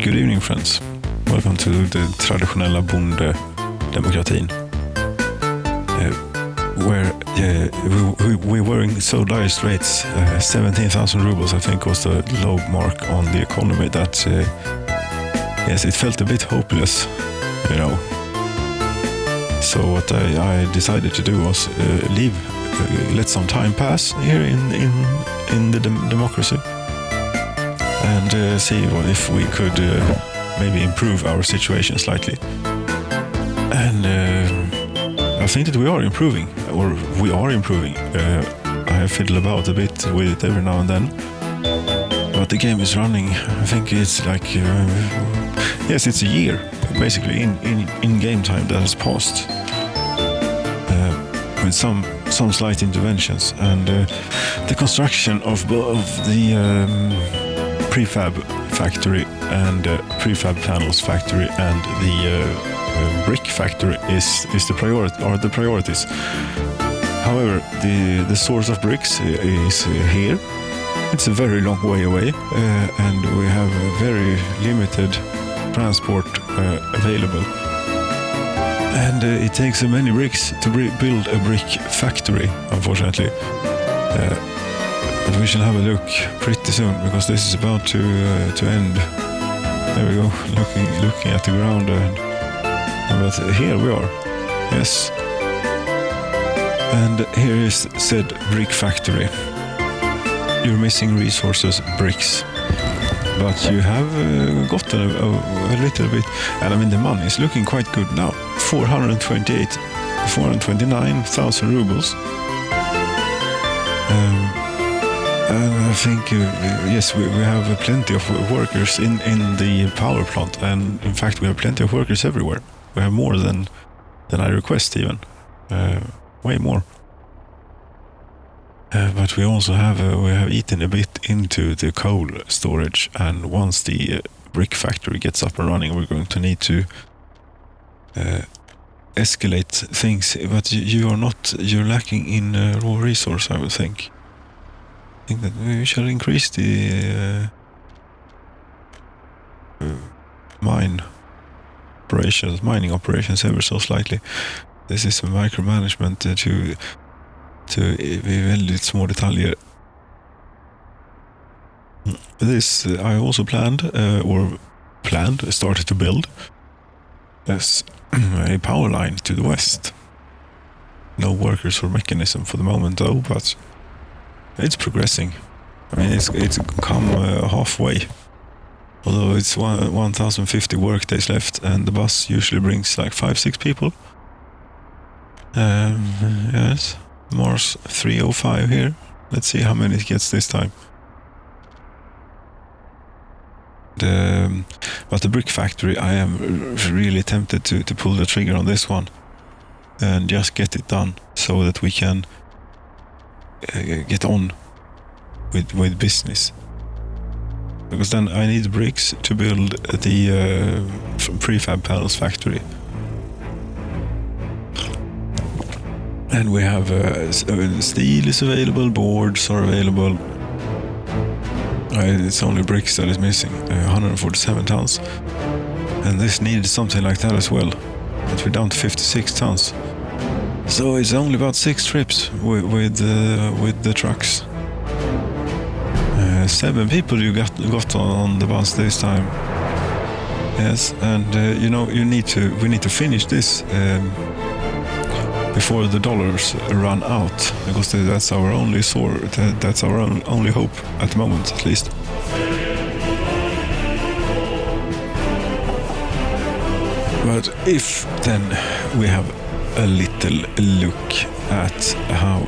Good evening, friends. Welcome to the traditionella bondedemokratin. Where we were in so dire straits. 17,000 rubles, I think, was the low mark on the economy. That yes, it felt a bit hopeless, you know. So what I decided to do was leave, let some time pass here in the democracy, and see if we could maybe improve our situation slightly. And I think that we are improving. I have fiddled about a bit with it every now and then, but the game is running. I think it's like yes, it's a year basically in game time that has passed, with some slight interventions, and the construction of the prefab factory and prefab panels factory and the brick factory is the priorities. However, the source of bricks is here. It's a very long way away, and we have a very limited transport available. And it takes many bricks to build a brick factory, unfortunately. But we shall have a look pretty soon, because this is about to end. There we go, looking at the ground. But here we are, yes. And here is said brick factory. You're missing resources, bricks. But you have gotten a little bit, and I mean the money is looking quite good now. 429,000 rubles. And I think, yes, we have plenty of workers in the power plant, and in fact we have plenty of workers everywhere. We have more than I request even, way more. But we also have eaten a bit into the coal storage, and once the brick factory gets up and running, we're going to need to escalate things. But you're lacking in raw resource, I would think. I think that we shall increase the mining operations ever so slightly. This is a micromanagement to be väldigt små detaljer. This I also started to build as a power line to the west. No workers or mechanism for the moment though, but it's progressing. I mean, it's come halfway. Although it's 1,050 workdays left, and the bus usually brings like 5-6 people. Yes. Mars 305 here. Let's see how many it gets this time. But the brick factory, I am really tempted to pull the trigger on this one and just get it done, so that we can get on with business. Because then I need bricks to build the prefab panels factory. And we have steel is available, boards are available. It's only bricks that is missing, 147 tons. And this needed something like that as well. But we're down to 56 tons. So it's only about 6 trips with the trucks. 7 people you got on the bus this time. Yes, and we need to finish this before the dollars run out, because that's our only that's our only hope at the moment, at least. But if then we have a little look at how,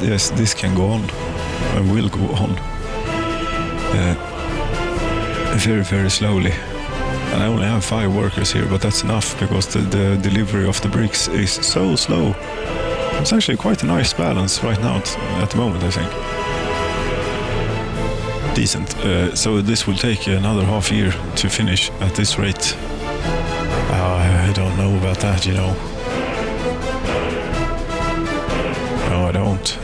yes, this can go on and will go on very, very slowly. And I only have 5 workers here, but that's enough, because the delivery of the bricks is so slow. It's actually quite a nice balance right now at the moment, I think. Decent. So this will take another half year to finish at this rate. I don't know about that, you know. No, I don't.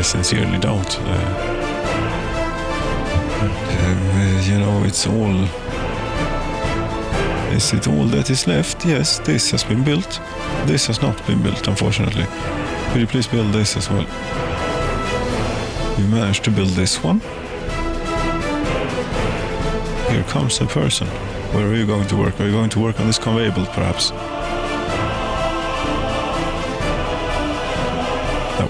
Sincerely don't. it's all... Is it all that is left? Yes, this has been built. This has not been built, unfortunately. Could you please build this as well? You managed to build this one. Here comes a person. Where are you going to work? Are you going to work on this conveyor belt, perhaps? No.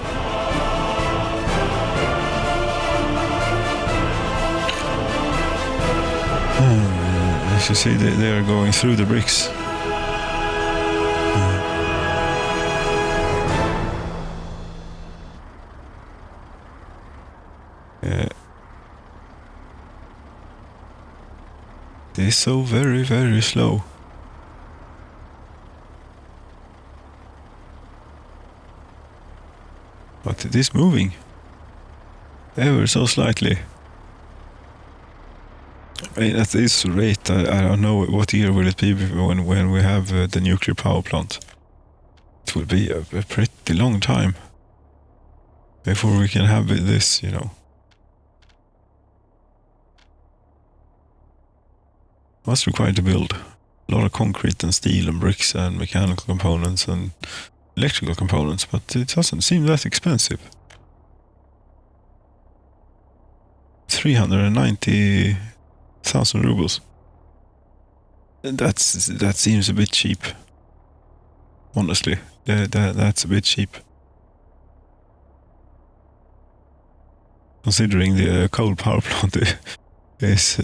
As you see, they are going through the bricks. It is so very, very slow. But it is moving. Ever so slightly. At this rate, I don't know what year will it be when we have the nuclear power plant. It will be a pretty long time before we can have this, What's required to build? A lot of concrete and steel and bricks and mechanical components and electrical components, but it doesn't seem that expensive. 390,000 rubles. That seems a bit cheap. Honestly, that's a bit cheap. Considering the coal power plant is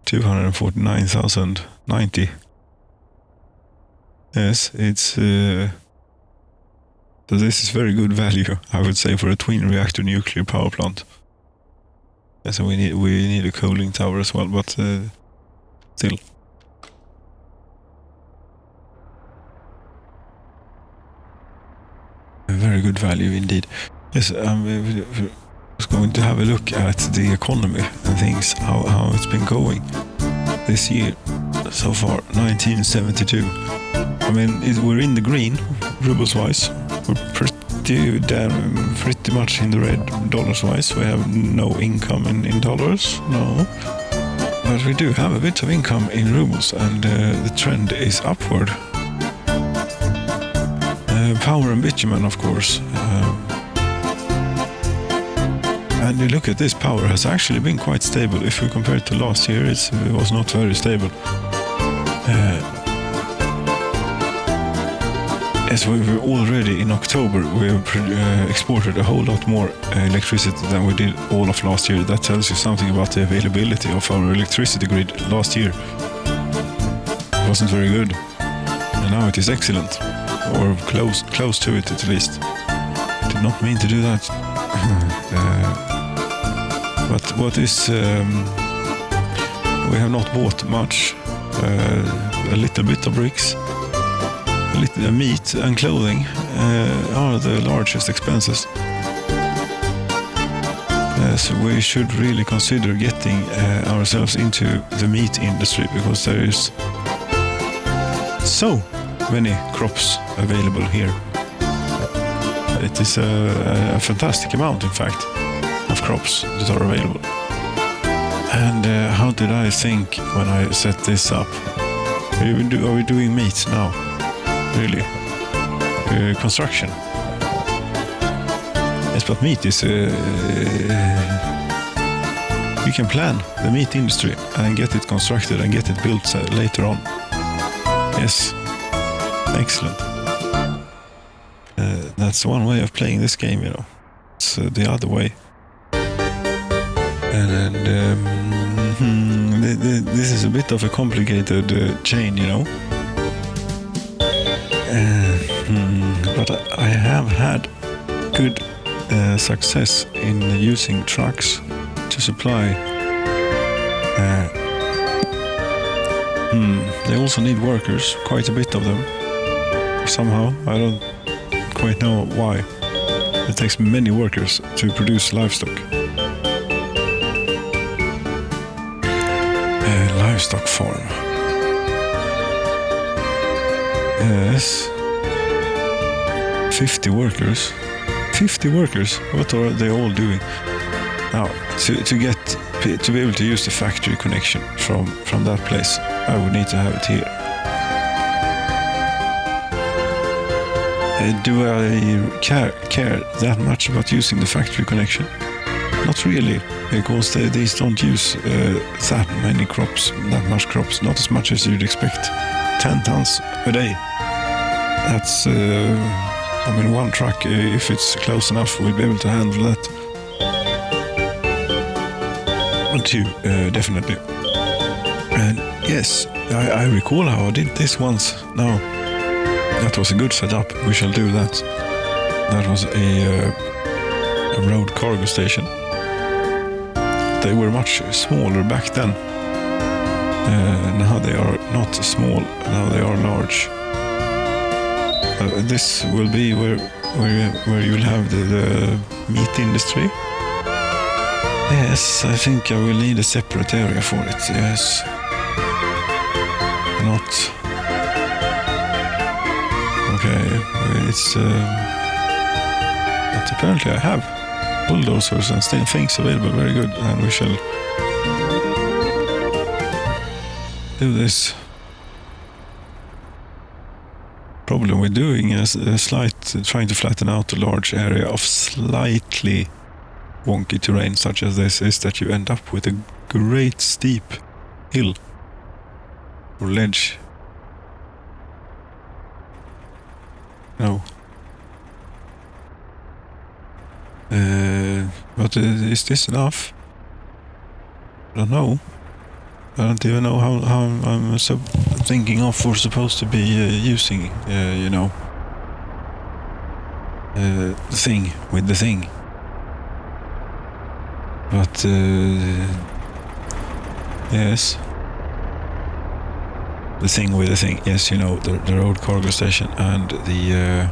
249,090. Yes, it's so this is very good value, I would say, for a twin reactor nuclear power plant. And so we need a cooling tower as well, but still. A very good value indeed. Yes, I was going to have a look at the economy and things, how it's been going this year so far, 1972. I mean, we're in the green, rubles-wise. We're pretty much in the red, dollars-wise. We have no income in dollars, no. But we do have a bit of income in rubles, and the trend is upward. Power and bitumen, of course. And you look at this, power has actually been quite stable. If we compare it to last year, it was not very stable. As we were already in October, we have exported a whole lot more electricity than we did all of last year. That tells you something about the availability of our electricity grid last year. It wasn't very good, and now it is excellent, or close to it at least. Did not mean to do that. But what is... we have not bought much. A little bit of bricks. A little meat and clothing are the largest expenses. So we should really consider getting ourselves into the meat industry, because there is so many crops available here. It is a fantastic amount, in fact, of crops that are available. And how did I think when I set this up? Are we doing meat now? Really? Construction? Yes, but meat is... you can plan the meat industry and get it constructed and get it built later on. Yes. Excellent. That's one way of playing this game, It's the other way. And this is a bit of a complicated chain, But I have had good success in using trucks to supply. They also need workers, quite a bit of them. Somehow, I don't quite know why. It takes many workers to produce livestock. Livestock farm. Yes. 50 workers. 50 workers? What are they all doing? Now, to get to be able to use the factory connection from that place, I would need to have it here. Do I care that much about using the factory connection? Not really, because these don't use that many crops, that much crops, not as much as you'd expect. 10 tons a day. That's, one truck, if it's close enough, we'll be able to handle that. Two, definitely. And yes, I recall how I did this once. Now, that was a good setup. We shall do that. That was a road cargo station. They were much smaller back then. Now they are not small. Now they are large. This will be where you'll have the meat industry. Yes, I think I will need a separate area for it. Yes. Not. Okay, it's. But apparently I have bulldozers and things available. Very good, and we shall do this. Problem with doing trying to flatten out a large area of slightly wonky terrain such as this is that you end up with a great steep hill or ledge. No. But is this enough? I don't know. I don't even know how I'm thinking of or supposed to be using, the thing with the thing. But, yes. The thing with the thing. Yes, the road cargo station and the...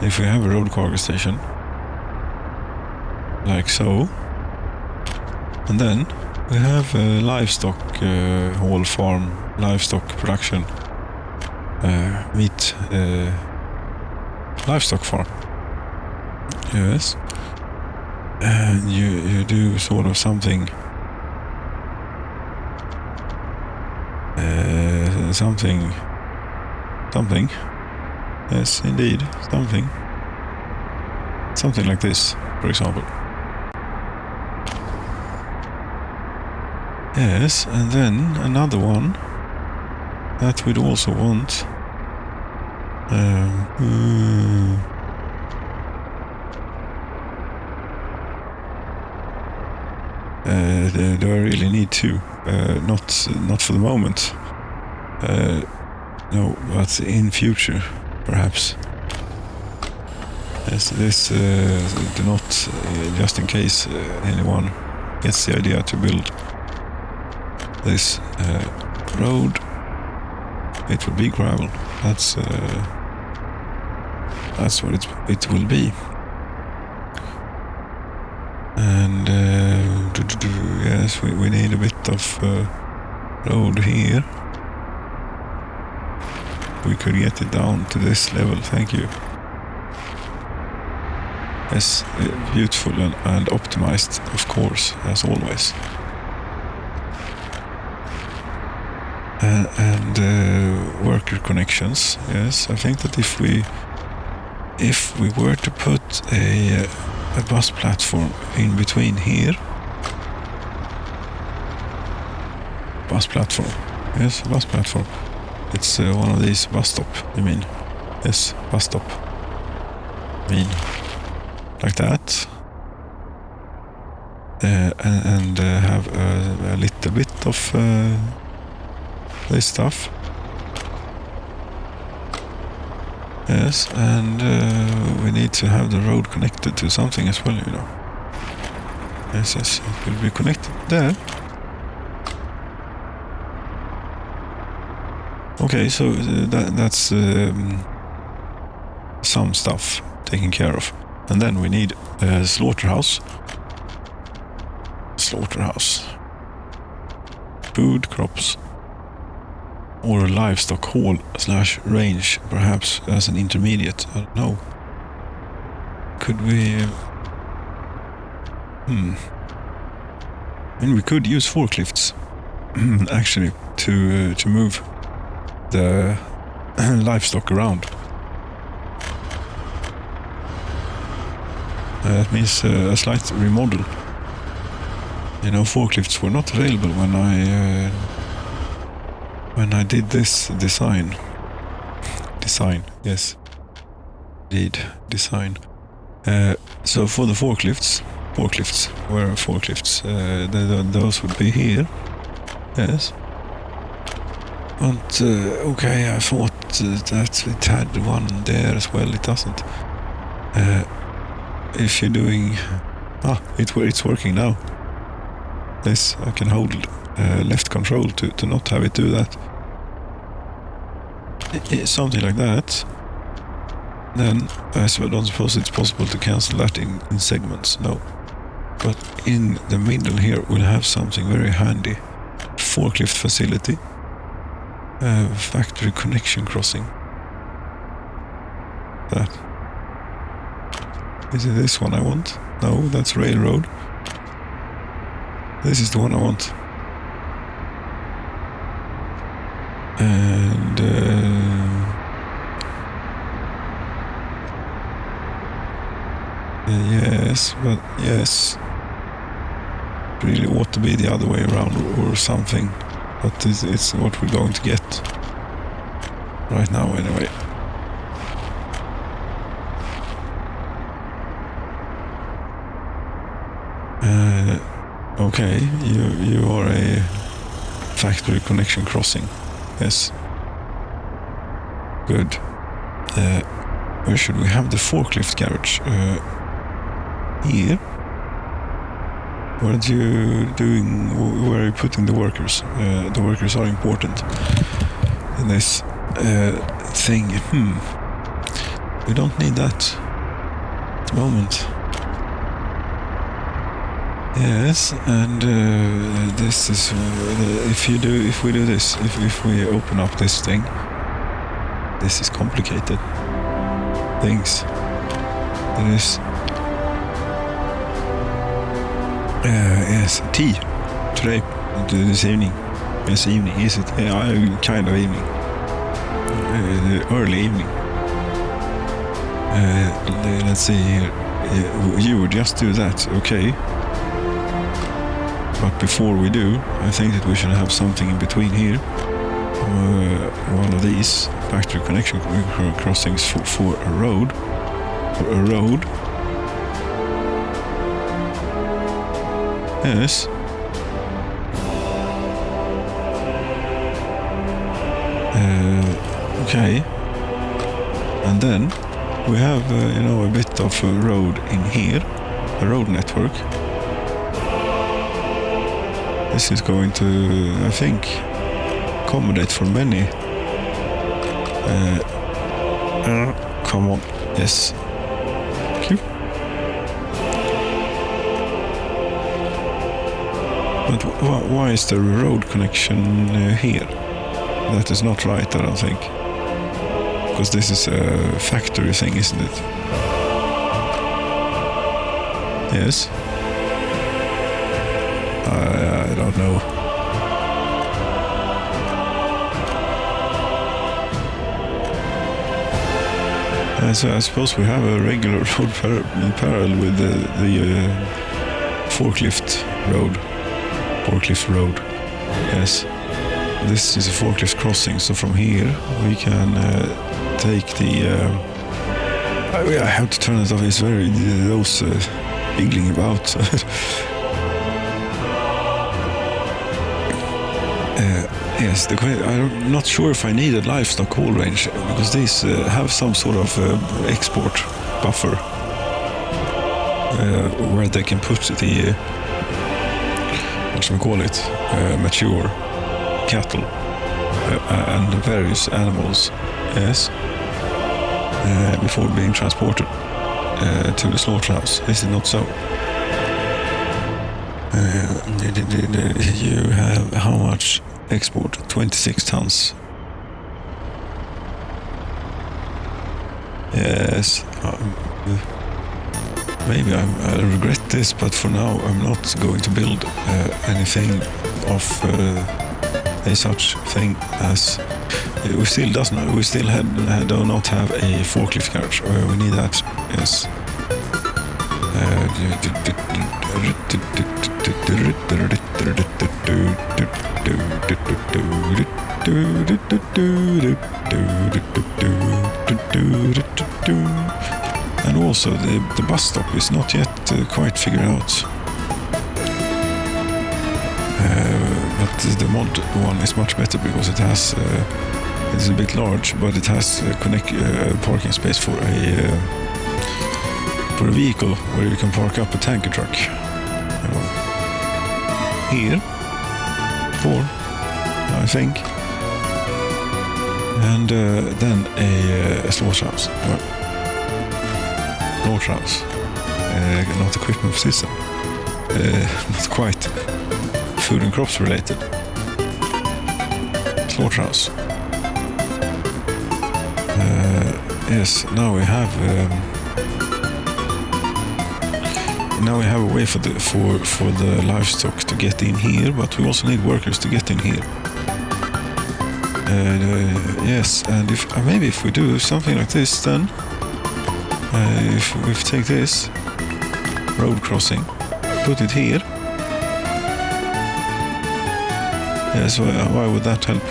if we have a road cargo station, like so, and then we have a livestock whole farm, livestock production, meat, livestock farm. Yes. And you do sort of something, something. Yes, indeed, something like this, for example. Yes, and then another one that we'd also want. Do I really need to? Not for the moment. No, but in future, perhaps. Yes, this do not, just in case anyone gets the idea to build this road, it will be gravel. That's what it will be. And yes, we need a bit of road here. We could get it down to this level. Thank you. Yes, beautiful and optimized, of course, as always. And worker connections. Yes, I think that if we were to put a bus platform in between here, bus platform. Yes, bus platform. It's one of these bus stop. You mean? Yes, bus stop. Like that. And have a little bit of this stuff. Yes, and we need to have the road connected to something as well, Yes, it will be connected there. Okay, so that's some stuff taken care of. And then we need a slaughterhouse. Food, crops. Or a livestock hall / range, perhaps as an intermediate. I don't know. Could we... And we could use forklifts, actually, to move the livestock around. That means a slight remodel. You know, forklifts were not available when I did this design. Yes, indeed, design. So for the forklifts, where are forklifts? Those would be here. Yes. But okay, I thought that it had one there as well. It doesn't. If you're doing, it's working now. This I can hold left control to not have it do that. Something like that. Then I don't suppose it's possible to cancel that in segments. No. But in the middle here we'll have something very handy. Forklift facility. Factory connection crossing. That. Is it this one I want? No, that's railroad. This is the one I want. And yes, but yes, really ought to be the other way around or something. But it's what we're going to get right now anyway. Okay, you are a factory connection crossing. Yes. Good. Where should we have the forklift garage? Here. What are you doing? Where are you putting the workers? The workers are important in this thing. We don't need that at the moment. Yes, and this is if we do this, if we open up this thing, this is complicated things. There is yes, tea today, this evening. Yes, evening, is it? Kind of evening, early evening. Let's see here. You would just do that, okay? But before we do, I think that we should have something in between here. One of these factory connection crossings for a road. Yes. Okay. And then we have, a bit of a road in here, a road network. This is going to, I think, accommodate for many. Come on, yes. Thank you. But why is there a road connection here? That is not right, I don't think. Because this is a factory thing, isn't it? Yes. I don't know. So I suppose we have a regular road parallel with the forklift road. Yes. This is a forklift crossing, so from here we can take the... I have to turn it off, it's very... those wiggling about. Yes, I'm not sure if I need a livestock haul range, because these have some sort of export buffer where they can put the, what should we call it, mature cattle and various animals, yes, before being transported to the slaughterhouse. Is it not so? You have how much export? 26 tons. maybe I regret this, but for now I'm not going to build anything of a such thing as we still do not have a forklift garage. We need that. Yes. And also the bus stop is not yet quite figured out. But the mod one is much better because it has it's a bit large, but it has parking space for a vehicle where you can park up a tanker truck. Here, 4, I think, and then a slaughterhouse. Well, slaughterhouse, not equipment system, not quite food and crops related. Slaughterhouse. Yes, now we have a way for the livestock to get in here, but we also need workers to get in here. Yes, and maybe if we do something like this, then if we take this road crossing, put it here. Yes, why would that help?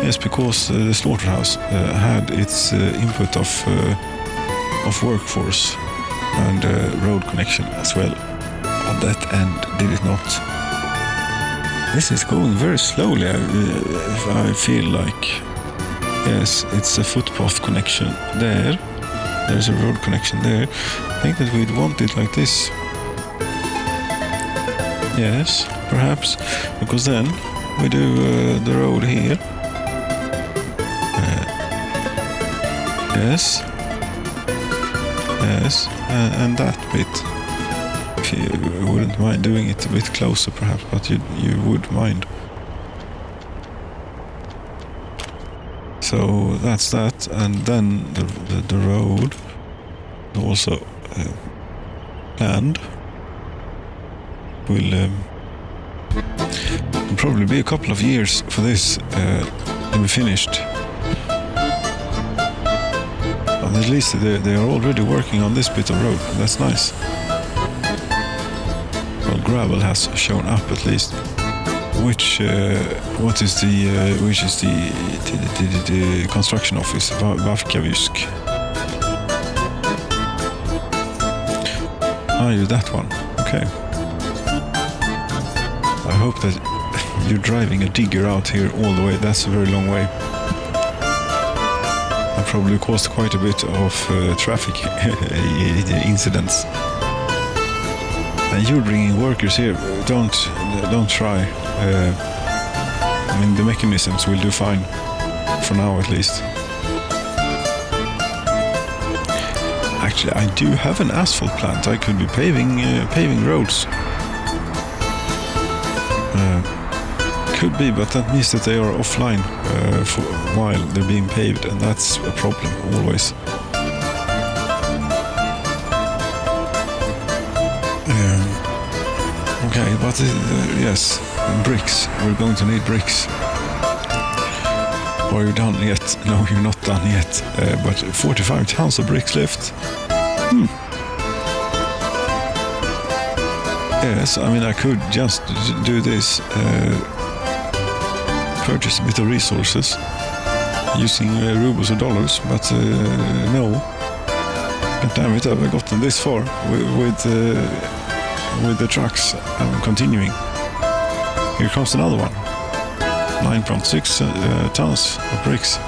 Yes, because the slaughterhouse had its input of workforce and road connection as well on that end, did it not? This is going very slowly. I feel like, yes, it's a footpath connection there. There's a road connection there. I think that we'd want it like this. Yes, perhaps, because then we do the road here. Yes. Yes, and that bit. If you wouldn't mind doing it a bit closer, perhaps, but you would mind. So that's that, and then the road also planned will probably be a couple of years for this to be finished. But at least they are already working on this bit of road. That's nice. Well, gravel has shown up at least. Which is the construction office? Vavkavysk. Ah, you're that one. Okay. I hope that you're driving a digger out here all the way. That's a very long way. That probably caused quite a bit of traffic incidents. And you're bringing workers here. Don't try. I mean, the mechanisms will do fine for now, at least. Actually, I do have an asphalt plant. I could be paving roads. Could be, but that means that they are offline for a while. They're being paved, and that's a problem always. Okay, but yes, bricks. We're going to need bricks. Are you done yet? No, you're not done yet. But 45 tons of bricks left. Yes, I mean, I could just do this. Purchase a bit of resources using rubles or dollars, but no. God damn it, I've gotten this far with the trucks. I'm continuing. Here comes another one. 9.6 tons of bricks.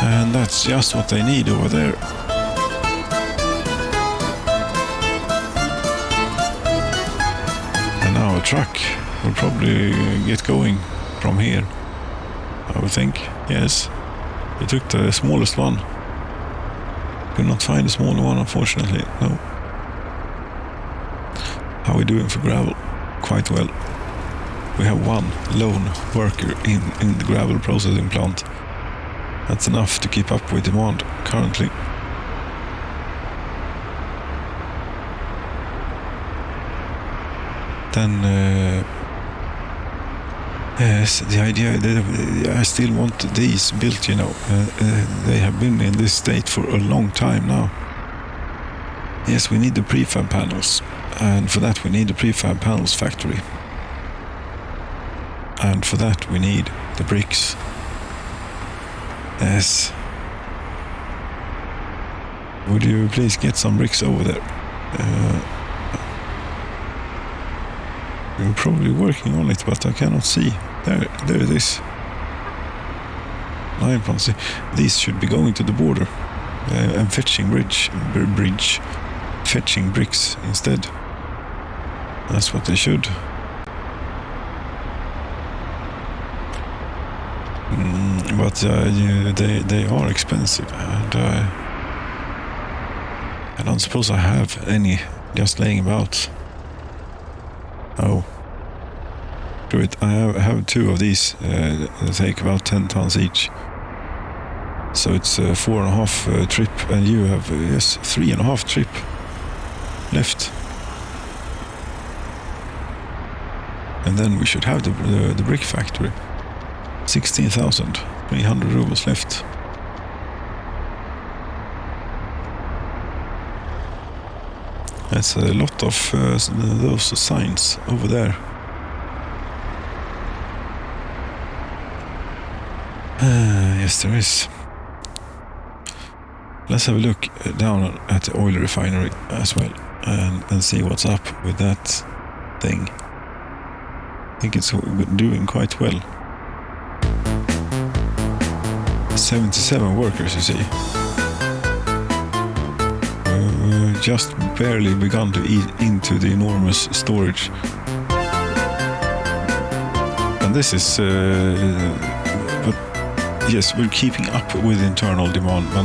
And that's just what they need over there. And now a truck will probably get going from here, I would think. Yes. We took the smallest one. Could not find a smaller one, unfortunately. No. How are we doing for gravel? Quite well. We have one lone worker in the gravel processing plant. That's enough to keep up with demand currently. then yes, the idea that I still want these built, you know. They have been in this state for a long time now. Yes, we need the prefab panels, and for that we need the prefab panels factory. And for that we need the bricks. Yes. Would you please get some bricks over there? We're probably working on it, but I cannot see. There it is. 9.6. These should be going to the border and fetching fetching bricks instead. That's what they should. But they are expensive, and I don't suppose I have any just laying about. Oh, do it. I have 2 of these. They take about 10 tons each. So it's 4.5 trip, and you have 3.5 trip left. And then we should have the brick factory. 16,300 rubles left. That's a lot of those signs over there. Yes, there is. Let's have a look down at the oil refinery as well, and see what's up with that thing. I think it's doing quite well. 77 workers, you see. Just barely begun to eat into the enormous storage. And this is... but yes, we're keeping up with internal demand, but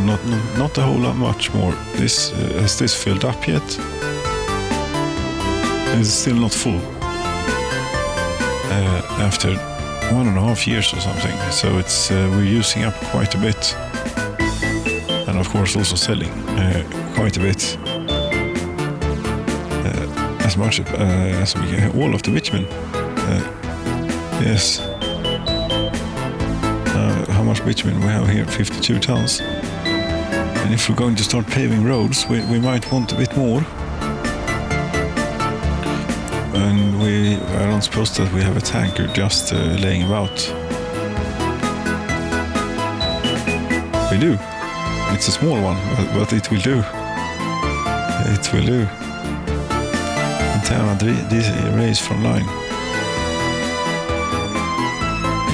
not a whole lot much more. Has this filled up yet? It's still not full. After 1.5 years or something, so it's we're using up quite a bit, and of course also selling quite a bit, as much as we get all of the bitumen. Yes. How much bitumen we have here? 52 tons. And if we're going to start paving roads, we might want a bit more. And I don't suppose that we have a tanker just laying about. We do. It's a small one, but it will do. It will do. Interna raise from line.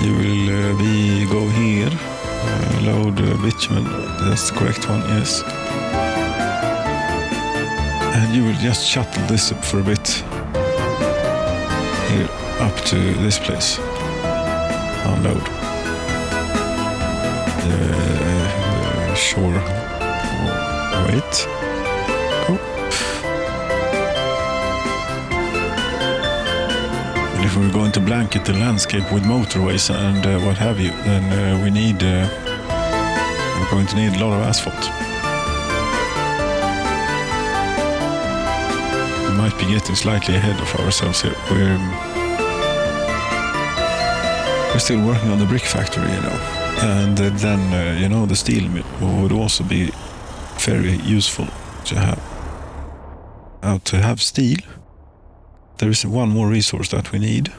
You will go here, load bitumen. That's the correct one, yes. And you will just shuttle this up for a bit. Here, up to this place. Unload. Sure. Wait. Oh. And if we're going to blanket the landscape with motorways and what have you, then we're going to need a lot of asphalt. We might be getting slightly ahead of ourselves here. We're still working on the brick factory, you know. And then, you know, the steel mill would also be very useful to have. Now, to have steel, there is one more resource that we need.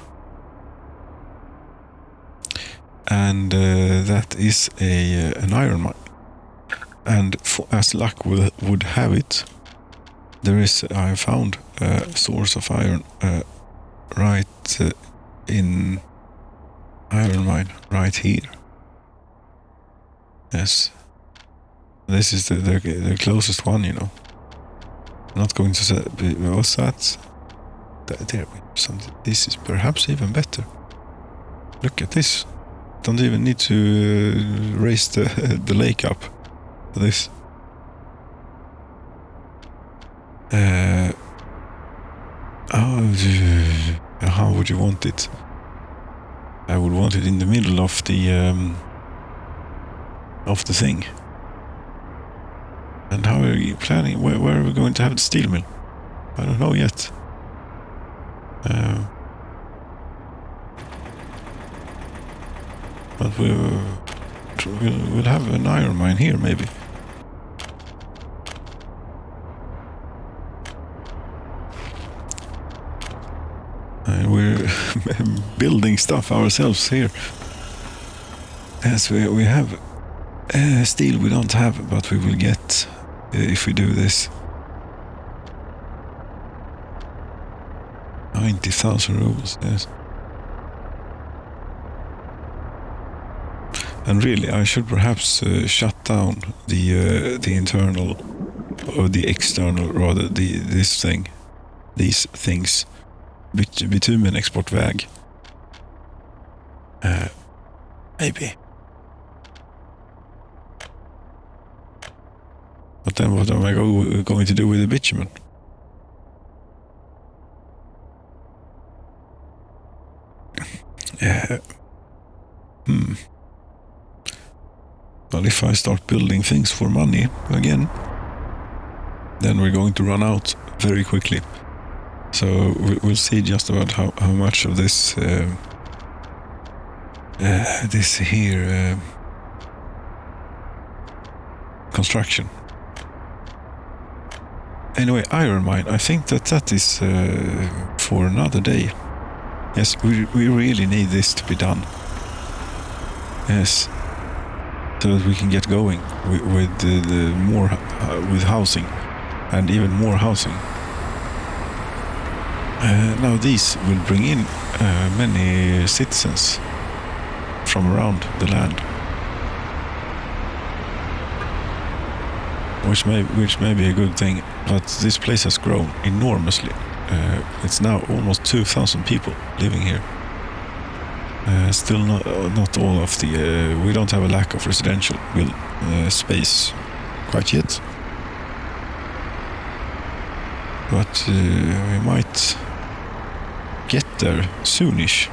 And that is an iron mine. And as luck would have it, I found a source of iron right in iron mine, right here. Yes. This is the closest one, you know. I'm not going to say, what's that? There we have something. This is perhaps even better. Look at this. Don't even need to raise the lake up for this. How would you want it? I would want it in the middle of the thing. And how are you planning? Where are we going to have the steel mill? I don't know yet. But we'll have an iron mine here, maybe. We're building stuff ourselves here. Yes, we have steel we don't have, but we will get if we do this. 90,000 rubles, yes. And really, I should perhaps shut down the internal, or the external, rather, these things. Bitumenexportväg. Maybe. But then what am I going to do with the bitumen? Well, if I start building things for money again, then we're going to run out very quickly. So we'll see just about how much of this this here construction. Anyway, iron mine. I think that is for another day. Yes, we really need this to be done. Yes, so that we can get going with the more with housing, and even more housing. Now these will bring in many citizens from around the land, which may be a good thing. But this place has grown enormously. It's now almost 2,000 people living here. Still not all of the. We don't have a lack of residential space quite yet, but we might get there soonish.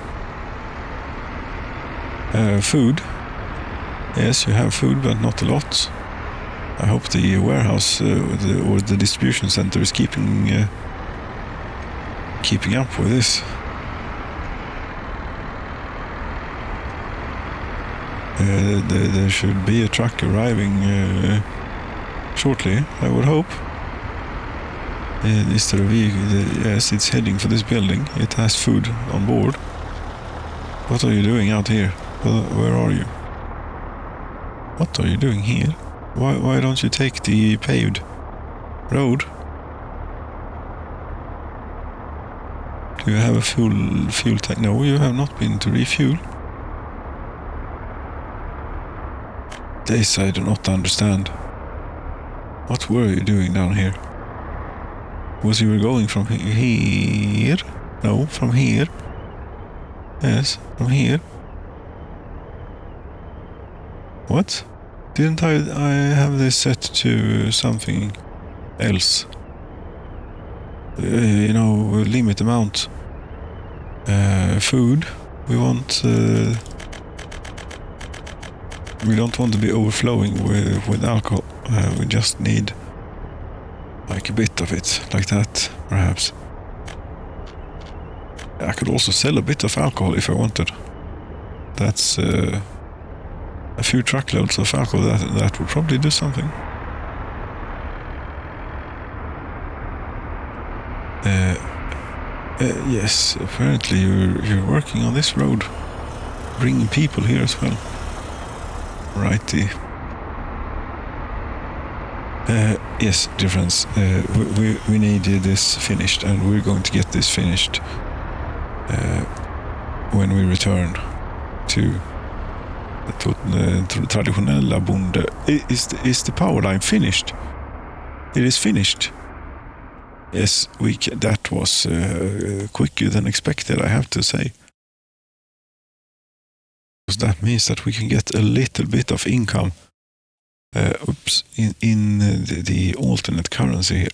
Food. Yes, you have food, but not a lot. I hope the warehouse or the distribution center is keeping up with this. There should be a truck arriving shortly, I would hope. Yes, it's heading for this building. It has food on board. What are you doing out here? Where are you? What are you doing here? Why don't you take the paved road? Do you have a fuel tank? No, you have not been to refuel. This I do not understand. What were you doing down here? Was you going from here? No, from here. Yes, from here. What? Didn't I have this set to something else? Limit amount. Food. We don't want to be overflowing with alcohol. We just need like a bit of it, like that, perhaps. I could also sell a bit of alcohol if I wanted. That's a few truckloads of alcohol. That would probably do something. Yes, apparently you're working on this road, bringing people here as well. Righty. Yes, dear friends, we need this finished, and we're going to get this finished when we return to the traditionella bonde. Is the power line finished? It is finished. Yes, that was quicker than expected, I have to say. Because that means that we can get a little bit of income in the alternate currency here.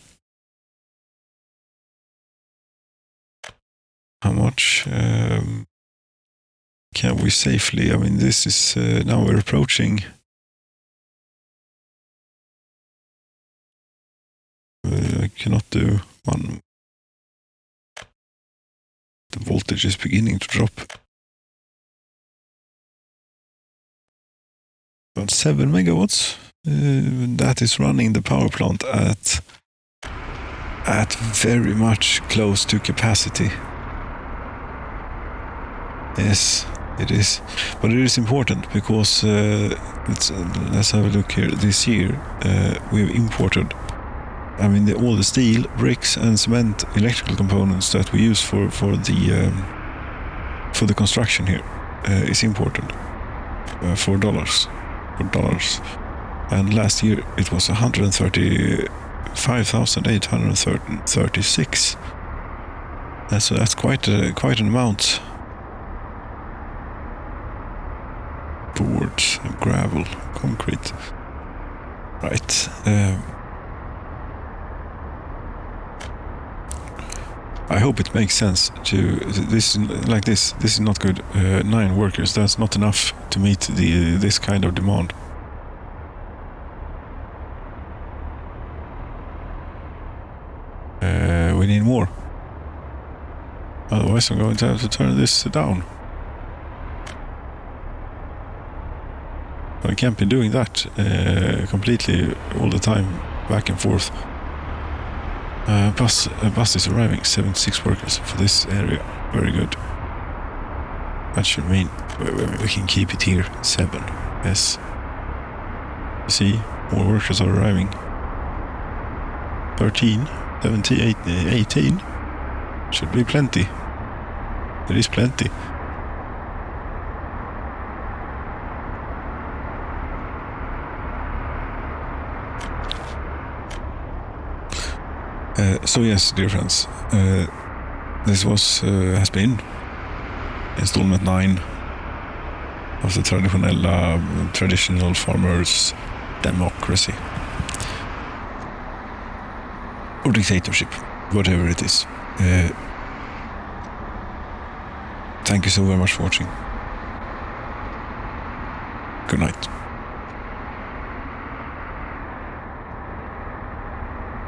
How much can we safely? I mean, this is now we're approaching. I cannot do one. the voltage is beginning to drop. About 7 megawatts. That is running the power plant at very much close to capacity. Yes, it is. But it is important because let's have a look here. This year we've imported, all the steel, bricks, and cement electrical components that we use for the construction here is imported for dollars. And last year it was 135,836. So that's quite an amount. Boards, gravel, concrete. Right. I hope it makes sense to this like this. This is not good. 9 workers. That's not enough to meet this kind of demand. We need more. Otherwise, I'm going to have to turn this down. I can't be doing that completely all the time, back and forth. A bus is arriving, 76 workers for this area. Very good. That should mean we can keep it here, 7. Yes. You see, more workers are arriving. 13, 17, 18. Should be plenty. There is plenty. So yes, dear friends, this has been installment 9 of the traditional farmers' democracy or dictatorship, whatever it is. Thank you so very much for watching. Good night.